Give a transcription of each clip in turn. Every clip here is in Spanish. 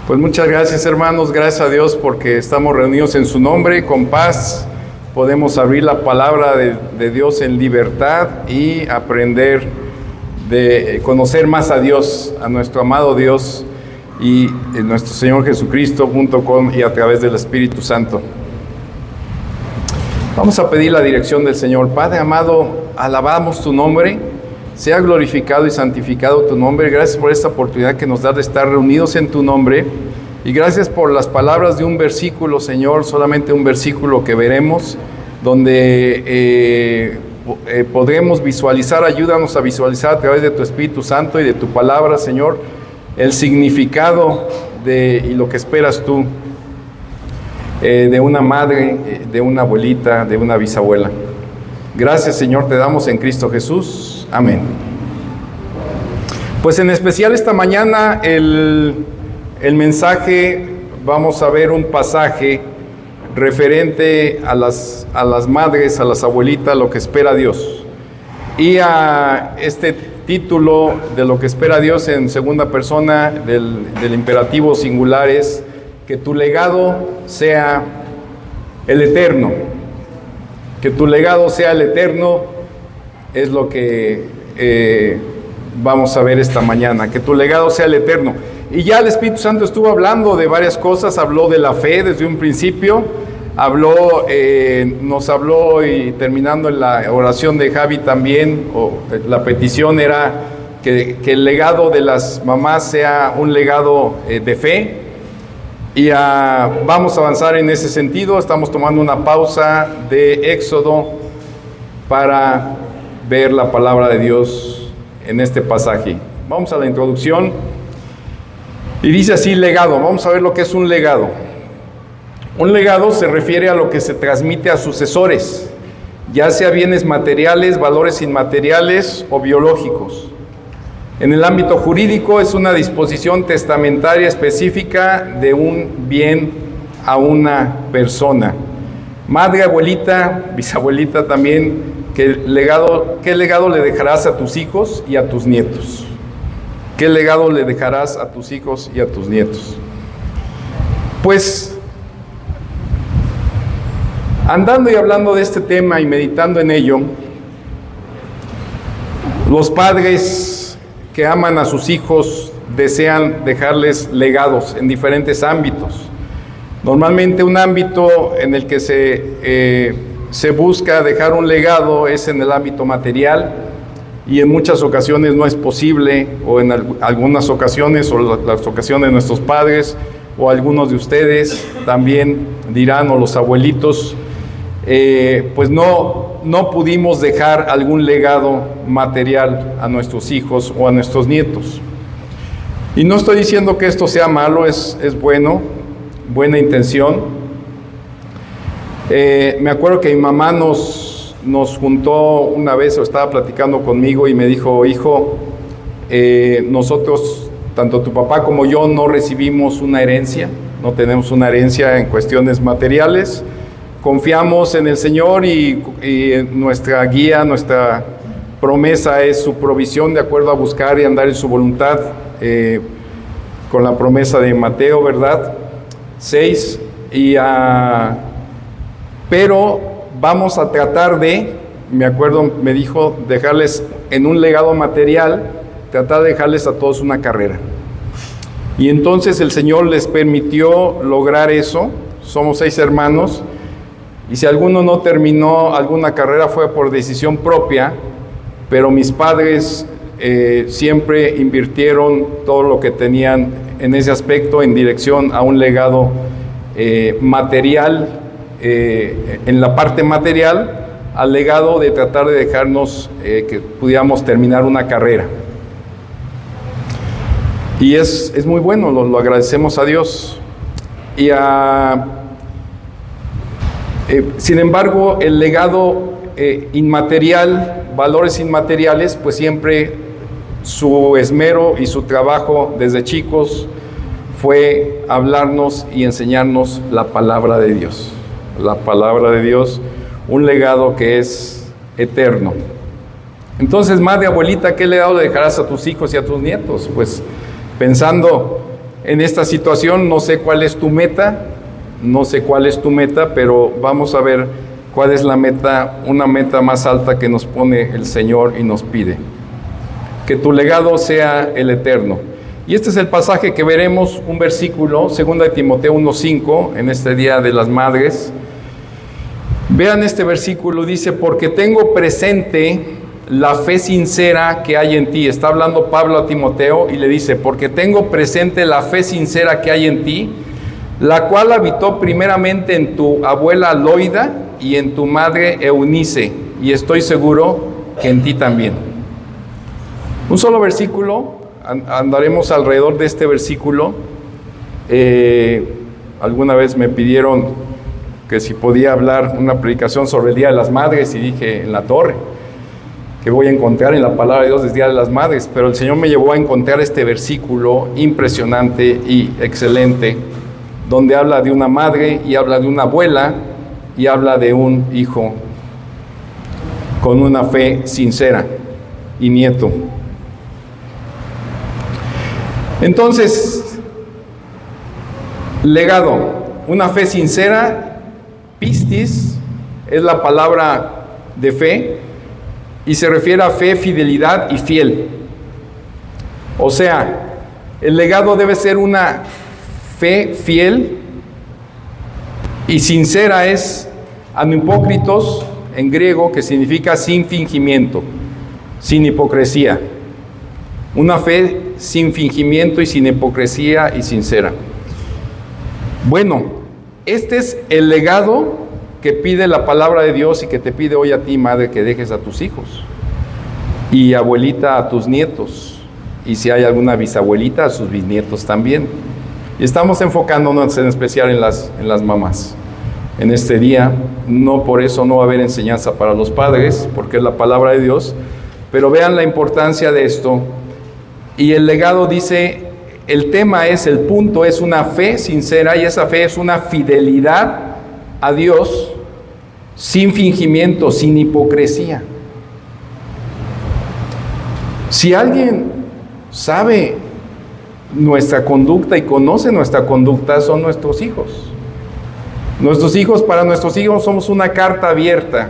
Pues muchas gracias, hermanos, gracias a Dios porque estamos reunidos en su nombre, con paz. Podemos abrir la palabra de Dios en libertad y aprender de conocer más a Dios, a nuestro amado Dios y nuestro Señor Jesucristo, junto con y a través del Espíritu Santo. Vamos a pedir la dirección del Señor. Padre amado, alabamos tu nombre, sea glorificado y santificado tu nombre. Gracias por esta oportunidad que nos da de estar reunidos en tu nombre. Y gracias por las palabras de un versículo, Señor, solamente un versículo que veremos, donde podremos visualizar, ayúdanos a visualizar a través de tu Espíritu Santo y de tu palabra, Señor, el significado y lo que esperas tú de una madre, de una abuelita, de una bisabuela. Gracias, Señor, te damos en Cristo Jesús. Amén. Pues en especial esta mañana el mensaje, vamos a ver un pasaje referente a las madres, a las abuelitas, lo que espera Dios. Y a este título de lo que espera Dios en segunda persona del imperativo singular es que tu legado sea el eterno. Que tu legado sea el eterno es lo que vamos a ver esta mañana. Que tu legado sea el eterno. Y ya el Espíritu Santo estuvo hablando de varias cosas, habló de la fe desde un principio, nos habló y terminando en la oración de Javi también, la petición era que el legado de las mamás sea un legado de fe. Y vamos a avanzar en ese sentido. Estamos tomando una pausa de Éxodo para ver la palabra de Dios en este pasaje. Vamos a la introducción. Y dice así, legado. Vamos a ver lo que es un legado. Un legado se refiere a lo que se transmite a sucesores, ya sea bienes materiales, valores inmateriales o biológicos. En el ámbito jurídico es una disposición testamentaria específica de un bien a una persona. Madre, abuelita, bisabuelita también, ¿qué legado le dejarás a tus hijos y a tus nietos? ¿Qué legado le dejarás a tus hijos y a tus nietos? Pues, andando y hablando de este tema y meditando en ello, los padres que aman a sus hijos desean dejarles legados en diferentes ámbitos. Normalmente un ámbito en el que se busca dejar un legado es en el ámbito material, y en muchas ocasiones no es posible, o en algunas ocasiones, o las ocasiones de nuestros padres, o algunos de ustedes también dirán, o los abuelitos, pues no pudimos dejar algún legado material a nuestros hijos o a nuestros nietos. Y no estoy diciendo que esto sea malo, es bueno, buena intención. Me acuerdo que mi mamá nos juntó una vez, o estaba platicando conmigo y me dijo, hijo, nosotros, tanto tu papá como yo, no recibimos una herencia, no tenemos una herencia en cuestiones materiales. Confiamos en el Señor y nuestra guía, nuestra promesa es su provisión de acuerdo a buscar y andar en su voluntad, con la promesa de Mateo, ¿verdad? 6. Pero vamos a tratar me acuerdo, me dijo, dejarles en un legado material, tratar de dejarles a todos una carrera. Y entonces el Señor les permitió lograr eso. Somos 6 hermanos. Y si alguno no terminó alguna carrera fue por decisión propia, pero mis padres siempre invirtieron todo lo que tenían en ese aspecto en dirección a un legado material, en la parte material, al legado de tratar de dejarnos que pudiéramos terminar una carrera. Y es muy bueno, lo agradecemos a Dios. Sin embargo, el legado inmaterial, valores inmateriales, pues siempre su esmero y su trabajo desde chicos fue hablarnos y enseñarnos la palabra de Dios. La palabra de Dios, un legado que es eterno. Entonces, madre, abuelita, ¿qué legado le dejarás a tus hijos y a tus nietos? Pues pensando en esta situación. No sé cuál es tu meta, pero vamos a ver cuál es la meta, una meta más alta que nos pone el Señor y nos pide. Que tu legado sea el eterno. Y este es el pasaje que veremos, un versículo, 2 de Timoteo 1:5, en este Día de las Madres. Vean este versículo, dice: porque tengo presente la fe sincera que hay en ti. Está hablando Pablo a Timoteo y le dice: porque tengo presente la fe sincera que hay en ti, la cual habitó primeramente en tu abuela Loida y en tu madre Eunice, y estoy seguro que en ti también. Un solo versículo, andaremos alrededor de este versículo. Alguna vez me pidieron que si podía hablar una predicación sobre el Día de las Madres, y dije: en la torre, que voy a encontrar en la palabra de Dios del Día de las Madres. Pero el Señor me llevó a encontrar este versículo impresionante y excelente, donde habla de una madre y habla de una abuela y habla de un hijo con una fe sincera y nieto. Entonces, legado, una fe sincera. Pistis es la palabra de fe y se refiere a fe, fidelidad y fiel. O sea, el legado debe ser una fe fiel y sincera. Es anhipócritos en griego, que significa sin fingimiento, sin hipocresía. Una fe sin fingimiento y sin hipocresía y sincera. Bueno, este es el legado que pide la palabra de Dios y que te pide hoy a ti, madre, que dejes a tus hijos, y abuelita, a tus nietos, y si hay alguna bisabuelita, a sus bisnietos también. Y estamos enfocándonos en especial en las mamás. En este día, no por eso no va a haber enseñanza para los padres, porque es la palabra de Dios, pero vean la importancia de esto. Y el legado dice, el tema es, el punto es una fe sincera, y esa fe es una fidelidad a Dios sin fingimiento, sin hipocresía. Si alguien sabe nuestra conducta y conoce nuestra conducta, son nuestros hijos. Para nuestros hijos somos una carta abierta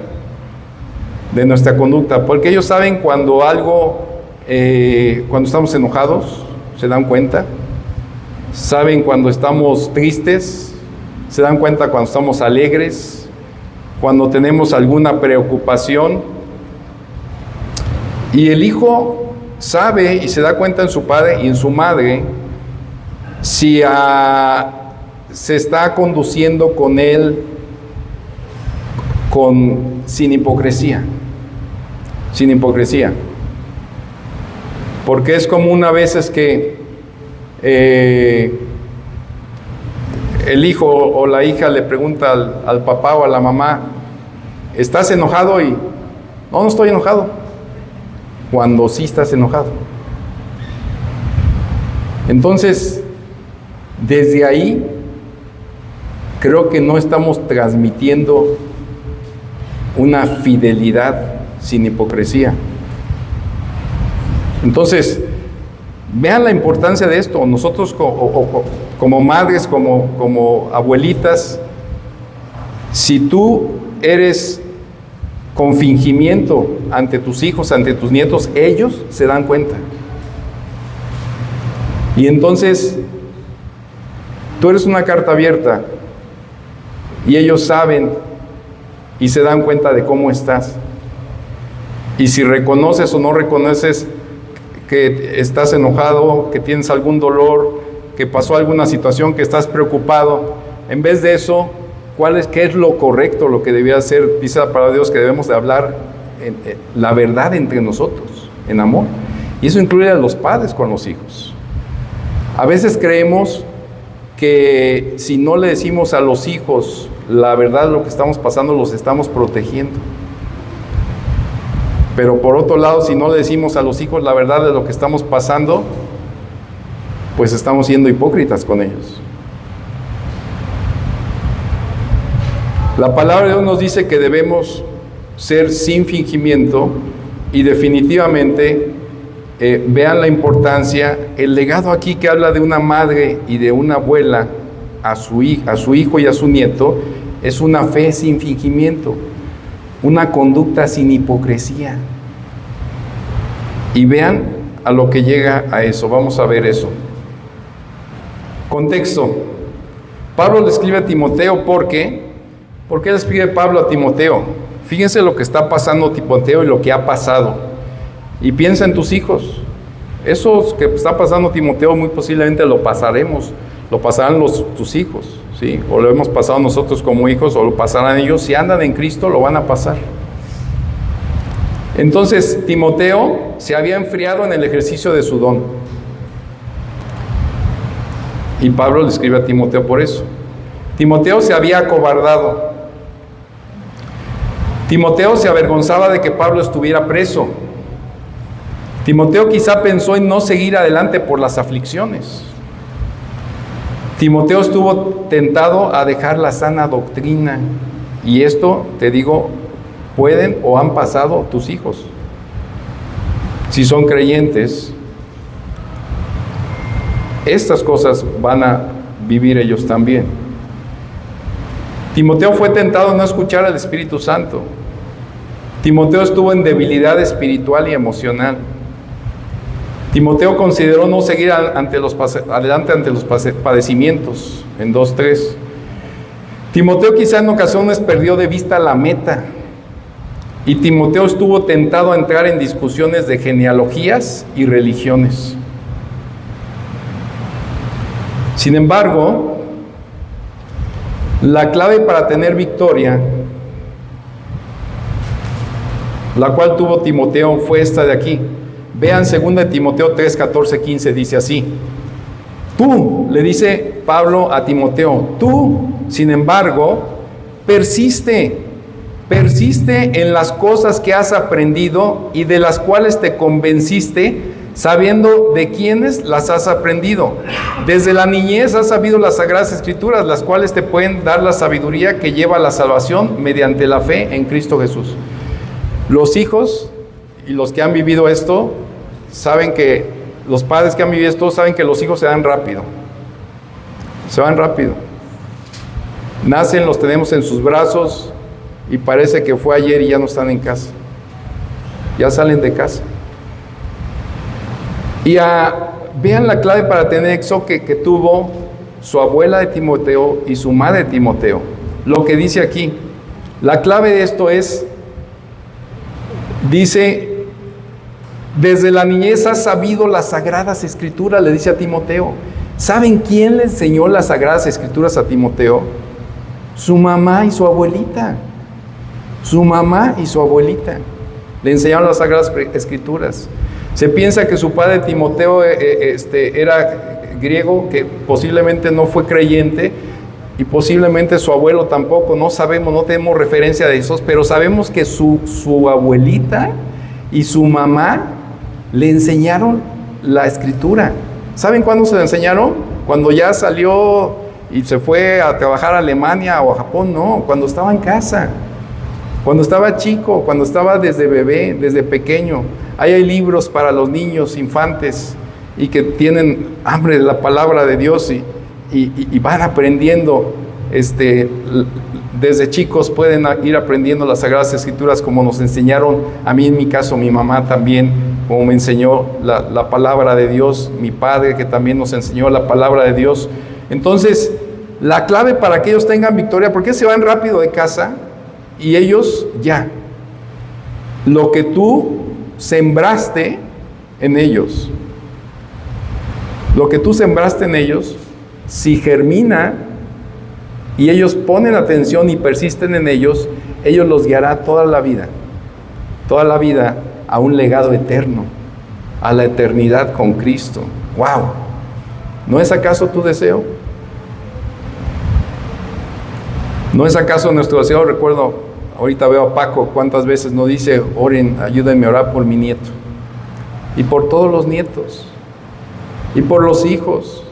de nuestra conducta, porque ellos saben cuando cuando estamos enojados, se dan cuenta. Saben cuando estamos tristes, se dan cuenta cuando estamos alegres, cuando tenemos alguna preocupación. Y el hijo sabe y se da cuenta en su padre y en su madre si se está conduciendo con él sin hipocresía. Porque es común a veces que el hijo o la hija le pregunta al papá o a la mamá: ¿estás enojado? Y no estoy enojado, cuando sí estás enojado. Entonces, desde ahí creo que no estamos transmitiendo una fidelidad sin hipocresía. Entonces, vean la importancia de esto. Nosotros como madres, como abuelitas, si tú eres con fingimiento ante tus hijos, ante tus nietos, ellos se dan cuenta. Y entonces, tú eres una carta abierta y ellos saben y se dan cuenta de cómo estás. Y si reconoces o no reconoces que estás enojado, que tienes algún dolor, que pasó alguna situación, que estás preocupado, en vez de eso, ¿qué es lo correcto, lo que debía hacer? Dice la palabra de Dios que debemos de hablar la verdad entre nosotros, en amor. Y eso incluye a los padres con los hijos. A veces creemos que si no le decimos a los hijos la verdad de lo que estamos pasando, los estamos protegiendo. Pero por otro lado, si no le decimos a los hijos la verdad de lo que estamos pasando, pues estamos siendo hipócritas con ellos. La palabra de Dios nos dice que debemos ser sin fingimiento y definitivamente vean la importancia, el legado aquí que habla de una madre y de una abuela a su hijo y a su nieto, es una fe sin fingimiento, una conducta sin hipocresía. Y vean a lo que llega a eso, vamos a ver eso. Contexto. Pablo le escribe a Timoteo ¿por qué le escribe Pablo a Timoteo? Fíjense lo que está pasando Timoteo y lo que ha pasado. Y piensa en tus hijos. Eso que está pasando Timoteo muy posiblemente lo pasarán tus hijos, ¿sí? O lo hemos pasado nosotros como hijos, o lo pasarán ellos. Si andan en Cristo, lo van a pasar. Entonces, Timoteo se había enfriado en el ejercicio de su don. Y Pablo le escribe a Timoteo por eso. Timoteo se había acobardado. Timoteo se avergonzaba de que Pablo estuviera preso. Timoteo quizá pensó en no seguir adelante por las aflicciones. Timoteo estuvo tentado a dejar la sana doctrina. Y esto, te digo, pueden o han pasado tus hijos. Si son creyentes, estas cosas van a vivir ellos también. Timoteo fue tentado a no escuchar al Espíritu Santo. Timoteo estuvo en debilidad espiritual y emocional. Timoteo consideró no seguir adelante ante los padecimientos, en 2:3. Timoteo quizá en ocasiones perdió de vista la meta. Y Timoteo estuvo tentado a entrar en discusiones de genealogías y religiones. Sin embargo, la clave para tener victoria, la cual tuvo Timoteo, fue esta de aquí. Vean 2 Timoteo 3, 14, 15, dice así. Tú, le dice Pablo a Timoteo, tú, sin embargo, persiste en las cosas que has aprendido y de las cuales te convenciste, sabiendo de quiénes las has aprendido. Desde la niñez has sabido las Sagradas Escrituras, las cuales te pueden dar la sabiduría que lleva a la salvación mediante la fe en Cristo Jesús. Los hijos y los que han vivido esto, saben que, los padres que han vivido esto, saben que los hijos se van rápido. Se van rápido. Nacen, los tenemos en sus brazos y parece que fue ayer y ya no están en casa. Ya salen de casa. Y vean la clave para tener éxito que tuvo su abuela de Timoteo y su madre de Timoteo. Lo que dice aquí. La clave de esto es, dice, desde la niñez has sabido las Sagradas Escrituras, le dice a Timoteo. ¿Saben quién le enseñó las Sagradas Escrituras a Timoteo? Su mamá y su abuelita. Su mamá y su abuelita le enseñaron las Sagradas Escrituras. Se piensa que su padre Timoteo era griego, que posiblemente no fue creyente, y posiblemente su abuelo tampoco, no sabemos, no tenemos referencia de esos, pero sabemos que su abuelita y su mamá le enseñaron la Escritura. ¿Saben cuándo se la enseñaron? Cuando ya salió y se fue a trabajar a Alemania o a Japón, no, cuando estaba en casa. Cuando estaba chico, cuando estaba desde bebé, desde pequeño. Ahí hay libros para los niños, infantes, y que tienen hambre de la palabra de Dios y van aprendiendo. Desde chicos pueden ir aprendiendo las Sagradas Escrituras como nos enseñaron, a mí en mi caso, mi mamá también, como me enseñó la palabra de Dios, mi padre que también nos enseñó la palabra de Dios. Entonces, la clave para que ellos tengan victoria, porque se van rápido de casa, y ellos ya, lo que tú sembraste en ellos, si germina y ellos ponen atención y persisten en ellos, ellos los guiará toda la vida a un legado eterno, a la eternidad con Cristo. ¡Wow! ¿No es acaso tu deseo? ¿No es acaso nuestro deseo? Recuerdo, ahorita veo a Paco, cuántas veces nos dice, oren, ayúdenme a orar por mi nieto. Y por todos los nietos. Y por los hijos.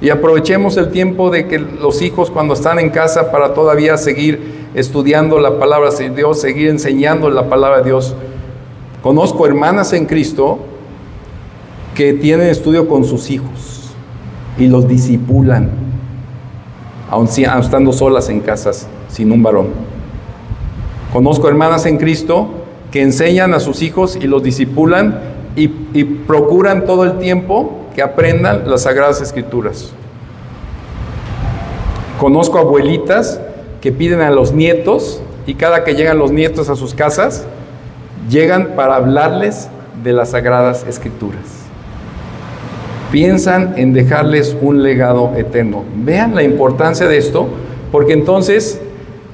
Y aprovechemos el tiempo de que los hijos cuando están en casa para todavía seguir estudiando la palabra de Dios, seguir enseñando la palabra de Dios. Conozco hermanas en Cristo que tienen estudio con sus hijos y los disipulan, aun estando solas en casas, sin un varón. Conozco hermanas en Cristo que enseñan a sus hijos y los disipulan y procuran todo el tiempo que aprendan las Sagradas Escrituras. Conozco abuelitas que piden a los nietos, y cada que llegan los nietos a sus casas, llegan para hablarles de las Sagradas Escrituras. Piensan en dejarles un legado eterno. Vean la importancia de esto, porque entonces,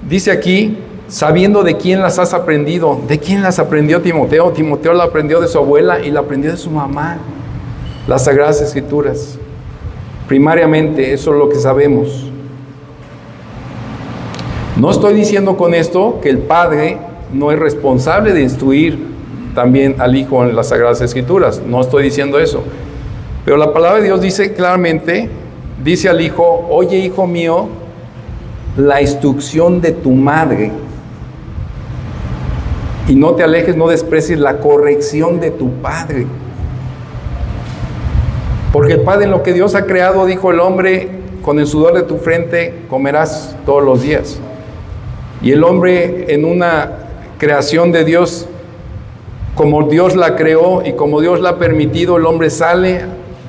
dice aquí, sabiendo de quién las has aprendido. ¿De quién las aprendió Timoteo? Timoteo la aprendió de su abuela y la aprendió de su mamá. Las Sagradas Escrituras. Primariamente, eso es lo que sabemos. No estoy diciendo con esto que el padre no es responsable de instruir también al hijo en las Sagradas Escrituras. No estoy diciendo eso. Pero la palabra de Dios dice claramente, dice al hijo: oye, hijo mío, la instrucción de tu madre, y no te alejes, no desprecies la corrección de tu padre. Porque el Padre, en lo que Dios ha creado, dijo el hombre: con el sudor de tu frente comerás todos los días. Y el hombre, en una creación de Dios, como Dios la creó y como Dios la ha permitido, el hombre sale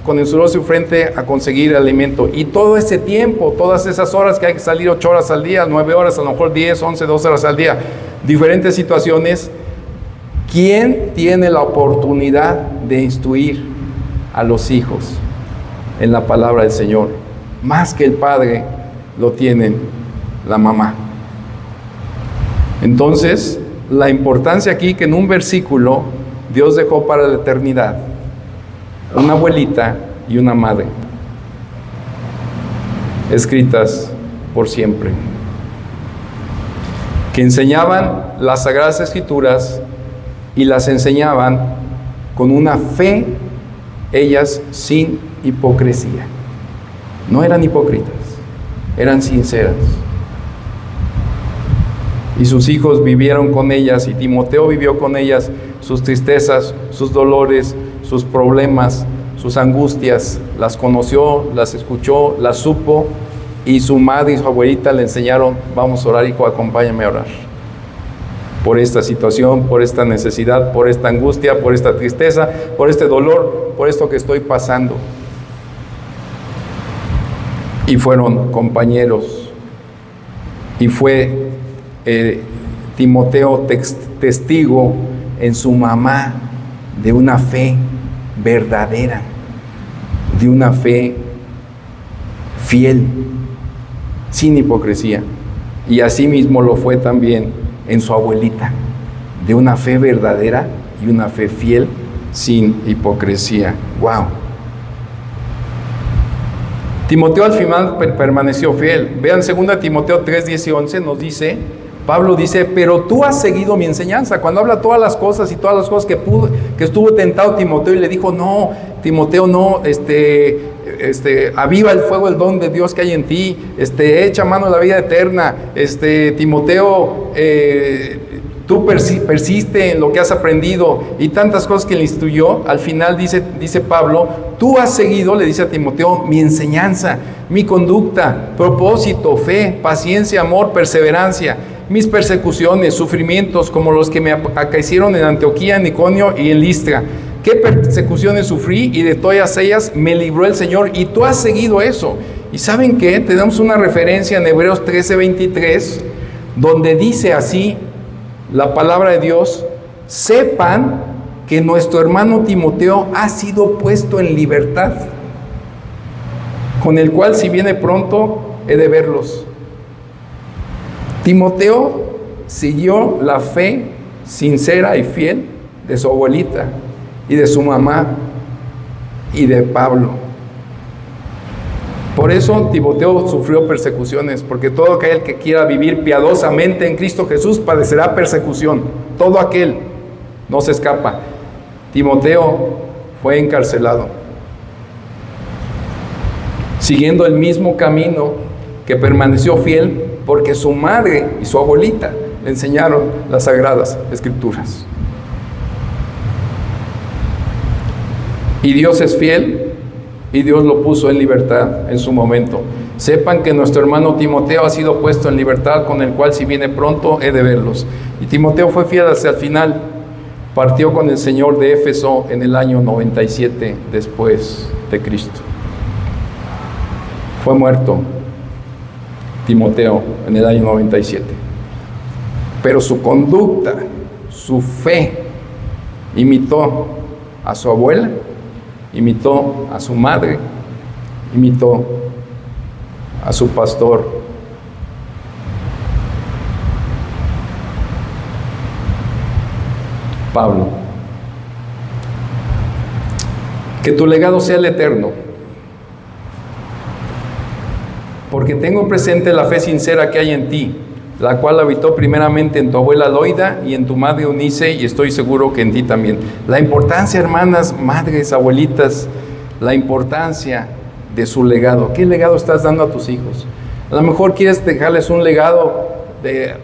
con el sudor de su frente a conseguir alimento. Y todo ese tiempo, todas esas horas que hay que salir, 8 horas al día, 9 horas, a lo mejor 10, 11, 12 horas al día, diferentes situaciones, ¿quién tiene la oportunidad de instruir a los hijos en la palabra del Señor? Más que el padre, lo tienen la mamá. Entonces, la importancia aquí, que en un versículo Dios dejó para la eternidad una abuelita y una madre, escritas por siempre, que enseñaban las Sagradas Escrituras y las enseñaban con una fe, ellas sin hipocresía. No eran hipócritas, eran sinceras. Y sus hijos vivieron con ellas, y Timoteo vivió con ellas sus tristezas, sus dolores, sus problemas, sus angustias. Las conoció, las escuchó, las supo, y su madre y su abuelita le enseñaron: vamos a orar, hijo, acompáñame a orar. Por esta situación, por esta necesidad, por esta angustia, por esta tristeza, por este dolor, por esto que estoy pasando. Y fueron compañeros. Y fue Timoteo testigo en su mamá de una fe verdadera, de una fe fiel, sin hipocresía. Y así mismo lo fue también en su abuelita, de una fe verdadera y una fe fiel, sin hipocresía. ¡Wow! Timoteo al final permaneció fiel. Vean 2 Timoteo 3, 10 y 11, nos dice, Pablo dice: pero tú has seguido mi enseñanza. Cuando habla todas las cosas y todas las cosas que estuvo tentado Timoteo, y le dijo: no, Timoteo, no, aviva el fuego, el don de Dios que hay en ti, echa mano a la vida eterna, Timoteo, tú persiste en lo que has aprendido, y tantas cosas que le instruyó. Al final dice Pablo: tú has seguido, le dice a Timoteo, mi enseñanza, mi conducta, propósito, fe, paciencia, amor, perseverancia, mis persecuciones, sufrimientos como los que me acaecieron en Antioquía, en Iconio y en Listra. ¿Qué persecuciones sufrí? Y de todas ellas me libró el Señor. Y tú has seguido eso. ¿Y saben qué? Tenemos una referencia en Hebreos 13:23, donde dice así la palabra de Dios: sepan que nuestro hermano Timoteo ha sido puesto en libertad, con el cual, si viene pronto, he de verlos. Timoteo siguió la fe sincera y fiel de su abuelita y de su mamá y de Pablo. Por eso Timoteo sufrió persecuciones, porque todo aquel que quiera vivir piadosamente en Cristo Jesús padecerá persecución. Todo aquel, no se escapa. Timoteo fue encarcelado, siguiendo el mismo camino, que permaneció fiel porque su madre y su abuelita le enseñaron las Sagradas Escrituras. Y Dios es fiel y Dios lo puso en libertad en su momento. Sepan que nuestro hermano Timoteo ha sido puesto en libertad, con el cual si viene pronto he de verlos. Y Timoteo fue fiel hasta el final. Partió con el Señor de Éfeso en el año 97 después de Cristo. Fue muerto Timoteo en el año 97. Pero su conducta, su fe, imitó a su abuela, imitó a su madre, imitó a su pastor. Pablo. Que tu legado sea el eterno, porque tengo presente la fe sincera que hay en ti, la cual habitó primeramente en tu abuela Loida y en tu madre Eunice, y estoy seguro que en ti también. La importancia, hermanas, madres, abuelitas, la importancia de su legado. ¿Qué legado estás dando a tus hijos? A lo mejor quieres dejarles un legado de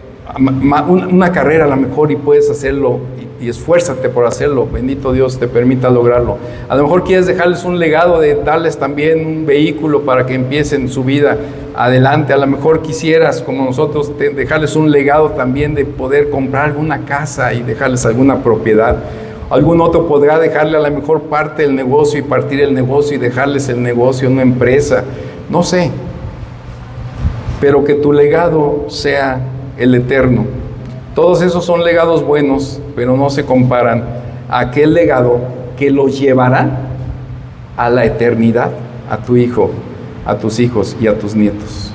una carrera, a lo mejor, y puedes hacerlo, y esfuérzate por hacerlo. Bendito Dios te permita lograrlo. A lo mejor quieres dejarles un legado de darles también un vehículo para que empiecen su vida adelante. A lo mejor quisieras, como nosotros, dejarles un legado también de poder comprar alguna casa y dejarles alguna propiedad. Algún otro podrá dejarle a lo mejor parte del negocio y partir el negocio y dejarles el negocio, una empresa, no sé. Pero que tu legado sea el eterno. Todos esos son legados buenos, pero no se comparan a aquel legado que lo llevará a la eternidad, a tu hijo, a tus hijos y a tus nietos.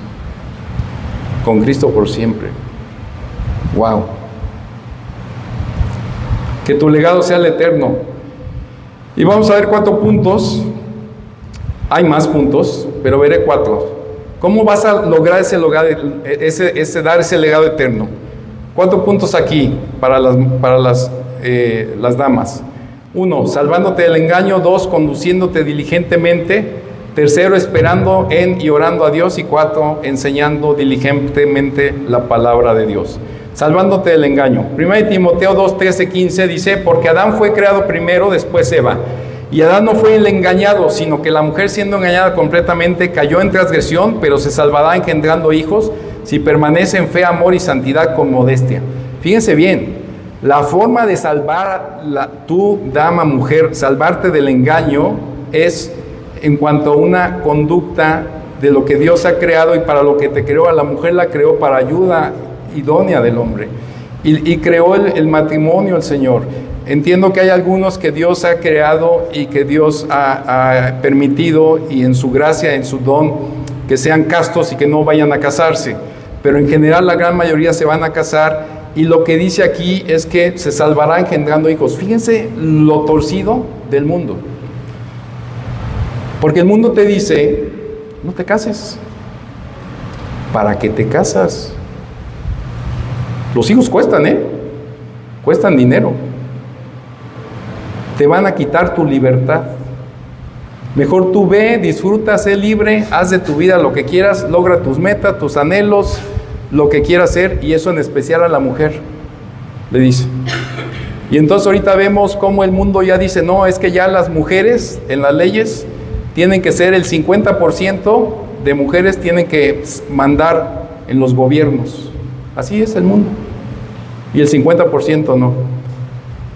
Con Cristo por siempre. Wow. Que tu legado sea el eterno. Y vamos a ver 4 puntos. Hay más puntos, pero veré 4. ¿Cómo vas a lograr dar ese legado eterno? 4 puntos aquí para las damas. 1, salvándote del engaño. 2, conduciéndote diligentemente. 3, esperando en y orando a Dios. Y 4, enseñando diligentemente la palabra de Dios. Salvándote del engaño. 1 Timoteo 2, 13, 15 dice: porque Adán fue creado primero, después Eva. Y Adán no fue el engañado, sino que la mujer, siendo engañada completamente, cayó en transgresión, pero se salvará engendrando hijos, si permanece en fe, amor y santidad con modestia. Fíjense bien, la forma de salvar, tú, dama, mujer, salvarte del engaño es en cuanto a una conducta de lo que Dios ha creado y para lo que te creó. A la mujer la creó para ayuda idónea del hombre. Y creó el matrimonio el Señor. Entiendo que hay algunos que Dios ha creado y que Dios ha permitido, y en su gracia, en su don, que sean castos y que no vayan a casarse. Pero en general la gran mayoría se van a casar, y lo que dice aquí es que se salvará engendrando hijos. Fíjense lo torcido del mundo. Porque el mundo te dice: no te cases. ¿Para qué te casas? Los hijos cuestan, cuestan dinero. Te van a quitar tu libertad. Mejor tú ve, disfruta, sé libre, haz de tu vida lo que quieras, logra tus metas, tus anhelos, lo que quieras hacer, y eso en especial a la mujer, le dice. Y entonces ahorita vemos cómo el mundo ya dice: no, es que ya las mujeres en las leyes tienen que ser el 50% de mujeres, tienen que mandar en los gobiernos. Así es el mundo. Y el 50% no.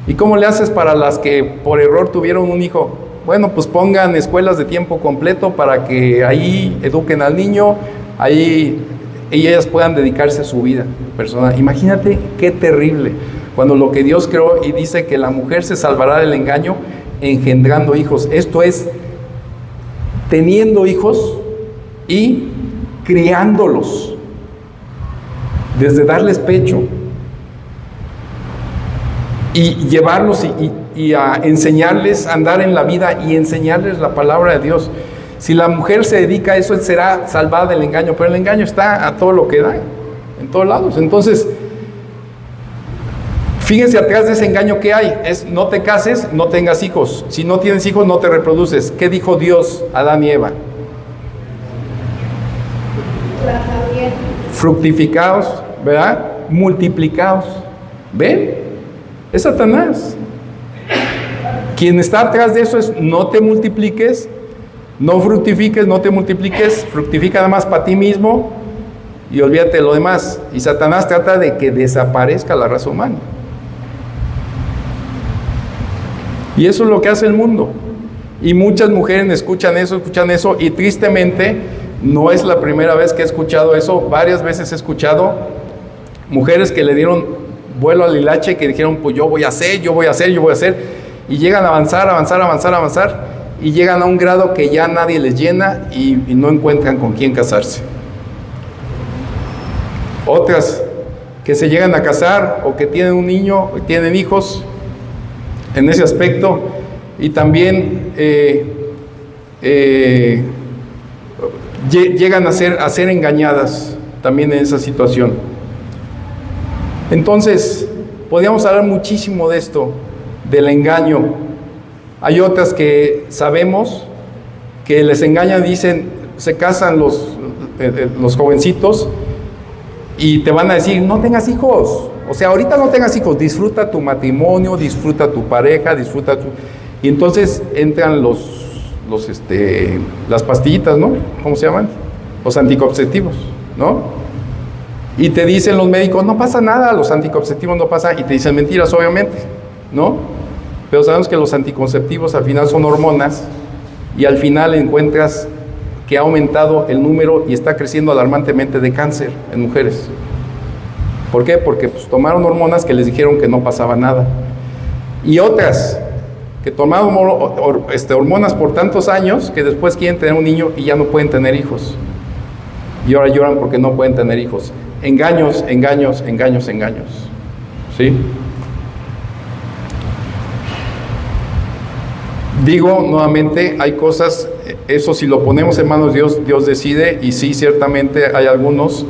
¿Y cómo le haces para las que por error tuvieron un hijo? Bueno, pues pongan escuelas de tiempo completo para que ahí eduquen al niño, ahí ellas puedan dedicarse a su vida personal. Imagínate qué terrible, cuando lo que Dios creó y dice que la mujer se salvará del engaño engendrando hijos. Esto es, teniendo hijos y criándolos, desde darles pecho y llevarlos y a enseñarles a andar en la vida y enseñarles la palabra de Dios. Si la mujer se dedica a eso, será salvada del engaño, pero el engaño está a todo lo que da, en todos lados. Entonces, fíjense atrás de ese engaño que hay, es: no te cases, no tengas hijos. Si no tienes hijos, no te reproduces. ¿Qué dijo Dios a Adán y Eva? Fructificaos, ¿verdad? Multiplicaos. ¿Ven? Es Satanás. Quien está atrás de eso es: no te multipliques, no fructifiques, no te multipliques, fructifica nada más para ti mismo y olvídate de lo demás. Y Satanás trata de que desaparezca la raza humana. Y eso es lo que hace el mundo. Y muchas mujeres escuchan eso, y tristemente no es la primera vez que he escuchado eso. Varias veces he escuchado mujeres que le dieron vuelo al hilache, que dijeron: pues yo voy a hacer, y llegan a avanzar, y llegan a un grado que ya nadie les llena y no encuentran con quién casarse. Otras que se llegan a casar o que tienen un niño, tienen hijos en ese aspecto, y también llegan a ser engañadas también en esa situación. Entonces, podríamos hablar muchísimo de esto, del engaño. Hay otras que sabemos que les engañan, dicen, se casan los jovencitos y te van a decir: no tengas hijos. O sea, ahorita no tengas hijos, disfruta tu matrimonio, disfruta tu pareja, Y entonces entran las pastillitas, ¿no? ¿Cómo se llaman? Los anticonceptivos, ¿no? Y te dicen los médicos: no pasa nada, los anticonceptivos no pasa, y te dicen mentiras, obviamente, ¿no? Pero sabemos que los anticonceptivos al final son hormonas, y al final encuentras que ha aumentado el número y está creciendo alarmantemente de cáncer en mujeres. ¿Por qué? Porque pues, tomaron hormonas que les dijeron que no pasaba nada. Y otras que tomaron hormonas por tantos años que después quieren tener un niño y ya no pueden tener hijos. Y ahora lloran porque no pueden tener hijos. Engaños. ¿Sí? Digo nuevamente, hay cosas, eso si lo ponemos en manos de Dios, Dios decide, y sí, ciertamente hay algunos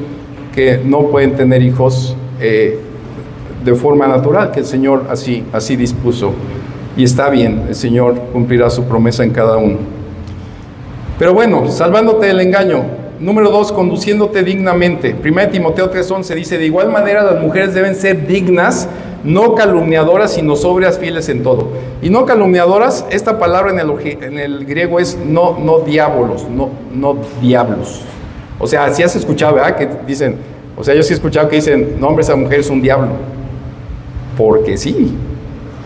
que no pueden tener hijos de forma natural, que el Señor así dispuso. Y está bien, el Señor cumplirá su promesa en cada uno. Pero bueno, salvándote del engaño. Número 2, conduciéndote dignamente. 1 Timoteo 3:11 dice: de igual manera las mujeres deben ser dignas, no calumniadoras, sino sobrias, fieles en todo. Y no calumniadoras, esta palabra en el griego es no diabolos, no diablos. O sea, si has escuchado, ¿verdad? Que dicen, o sea, yo sí he escuchado que dicen: no, hombre, esa mujer es un diablo. Porque sí,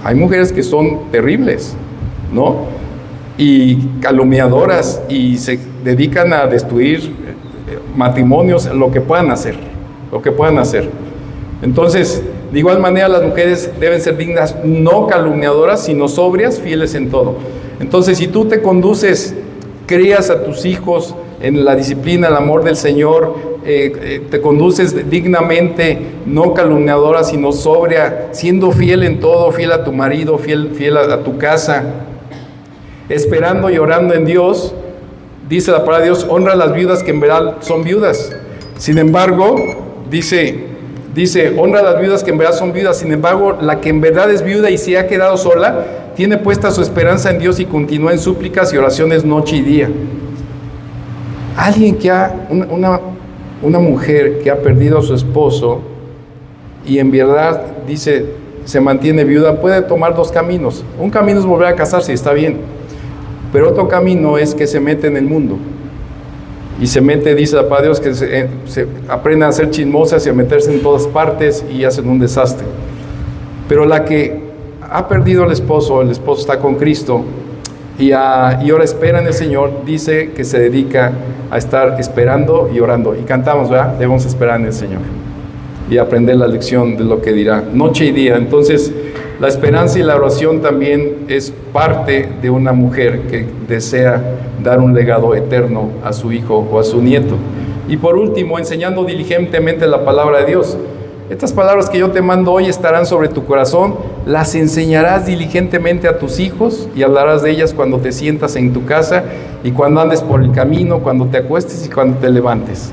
hay mujeres que son terribles, ¿no? Y calumniadoras, y se dedican a destruir matrimonios, lo que puedan hacer. Entonces, de igual manera, las mujeres deben ser dignas, no calumniadoras, sino sobrias, fieles en todo. Entonces, si tú te conduces, crías a tus hijos en la disciplina, el amor del Señor, te conduces dignamente, no calumniadora, sino sobria, siendo fiel en todo, fiel a tu marido, fiel a tu casa, esperando y orando en Dios. Dice la palabra de Dios: honra a las viudas que en verdad son viudas. Sin embargo, dice, honra a las viudas que en verdad son viudas. Sin embargo, la que en verdad es viuda y se ha quedado sola, tiene puesta su esperanza en Dios y continúa en súplicas y oraciones noche y día. Alguien que una mujer que ha perdido a su esposo y en verdad dice, se mantiene viuda, puede tomar dos caminos. Un camino es volver a casarse, está bien. Pero otro camino es que se mete en el mundo. Y se mete, dice la palabra de Dios, que se aprenden a ser chismosas y a meterse en todas partes y hacen un desastre. Pero la que ha perdido el esposo está con Cristo y ahora espera en el Señor, dice que se dedica a estar esperando y orando. Y cantamos, ¿verdad? Debemos esperar en el Señor y aprender la lección de lo que dirá noche y día. Entonces, la esperanza y la oración también es parte de una mujer que desea dar un legado eterno a su hijo o a su nieto. Y por último, enseñando diligentemente la palabra de Dios. Estas palabras que yo te mando hoy estarán sobre tu corazón, las enseñarás diligentemente a tus hijos y hablarás de ellas cuando te sientas en tu casa y cuando andes por el camino, cuando te acuestes y cuando te levantes.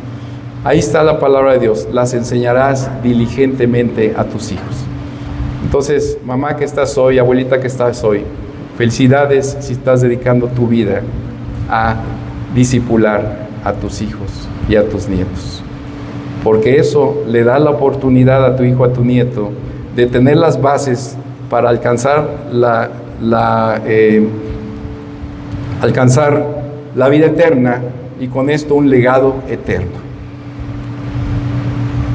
Ahí está la palabra de Dios, las enseñarás diligentemente a tus hijos. Entonces, mamá que estás hoy, abuelita que estás hoy, felicidades si estás dedicando tu vida a discipular a tus hijos y a tus nietos. Porque eso le da la oportunidad a tu hijo, a tu nieto, de tener las bases para alcanzar alcanzar la vida eterna y con esto un legado eterno.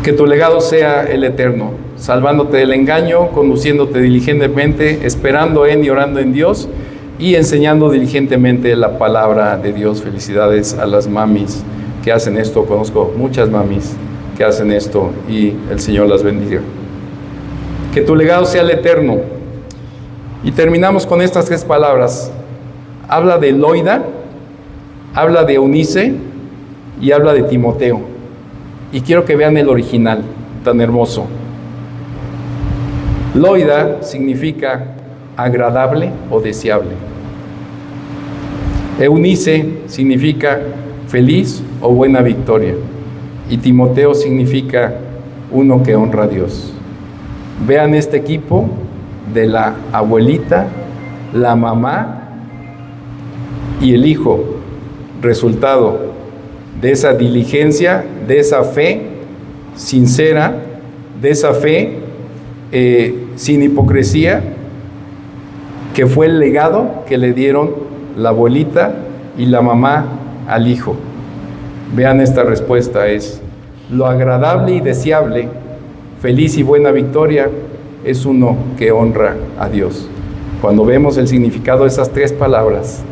Que tu legado sea el eterno, salvándote del engaño, conduciéndote diligentemente, esperando en y orando en Dios y enseñando diligentemente la palabra de Dios. Felicidades a las mamis que hacen esto. Conozco muchas mamis que hacen esto y el Señor las bendiga. Que tu legado sea el eterno. Y terminamos con estas 3 palabras. Habla de Loida, habla de Eunice y habla de Timoteo. Y quiero que vean el original, tan hermoso. Loida significa agradable o deseable. Eunice significa feliz o buena victoria. Y Timoteo significa uno que honra a Dios. Vean este equipo de la abuelita, la mamá y el hijo, resultado de esa diligencia, de esa fe sincera, de esa fe sin hipocresía, que fue el legado que le dieron la abuelita y la mamá al hijo. Vean esta respuesta, es lo agradable y deseable, feliz y buena victoria, es uno que honra a Dios. Cuando vemos el significado de esas 3 palabras,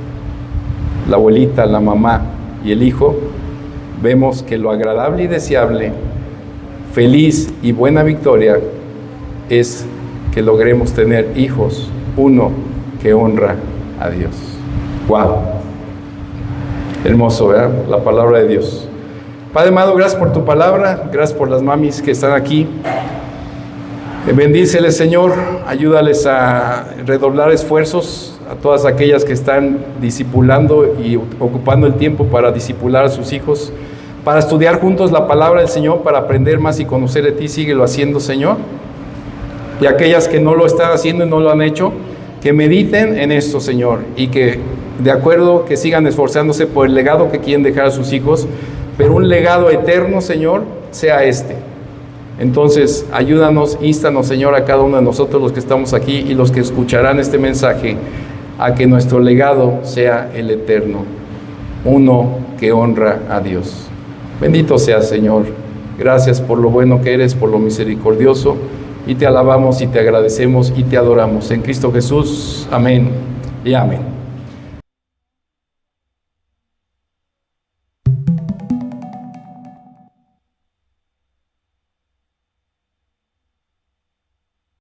la abuelita, la mamá y el hijo, vemos que lo agradable y deseable, feliz y buena victoria, es que logremos tener hijos, uno que honra a Dios. ¡Wow! Hermoso, ¿verdad? La palabra de Dios. Padre amado, gracias por tu palabra, gracias por las mamis que están aquí. Bendíceles, Señor, ayúdales a redoblar esfuerzos a todas aquellas que están discipulando y ocupando el tiempo para discipular a sus hijos, para estudiar juntos la palabra del Señor, para aprender más y conocer de ti. Síguelo haciendo, Señor. Y aquellas que no lo están haciendo y no lo han hecho, que mediten en esto, Señor, y que de acuerdo, que sigan esforzándose por el legado que quieren dejar a sus hijos, pero un legado eterno, Señor, sea este. Entonces, ayúdanos, ístanos, Señor, a cada uno de nosotros, los que estamos aquí y los que escucharán este mensaje, a que nuestro legado sea el eterno, uno que honra a Dios. Bendito seas, Señor. Gracias por lo bueno que eres, por lo misericordioso, y te alabamos y te agradecemos y te adoramos. En Cristo Jesús, amén y amén.